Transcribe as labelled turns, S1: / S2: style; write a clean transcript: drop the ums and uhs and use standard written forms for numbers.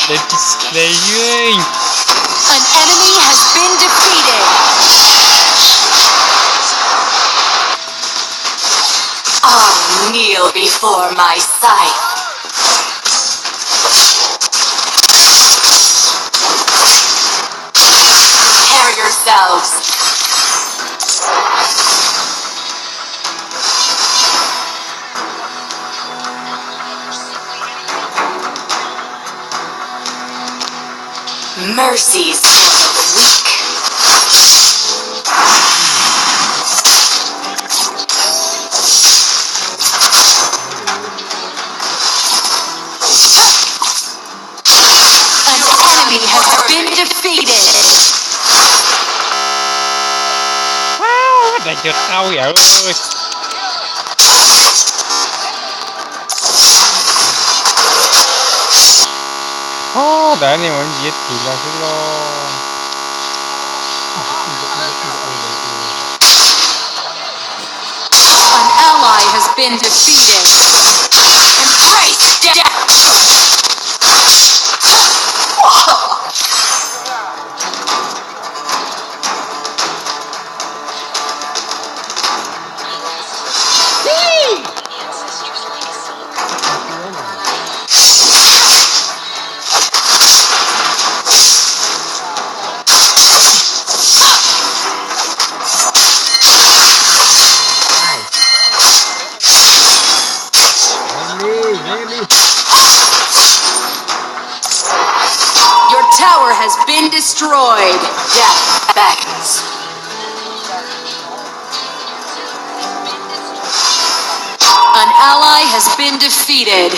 S1: Lên display ơi.
S2: An enemy has been defeated. I'll kneel before my sight. Prepare yourselves. Mercies for the weak. An enemy has been defeated.
S1: Wow, đánh giật ao kìa ơi. Đã này mà giết thì là cái lo.
S2: An ally has been defeated. Embrace death. Your tower has been destroyed. Death beckons. An ally has been defeated.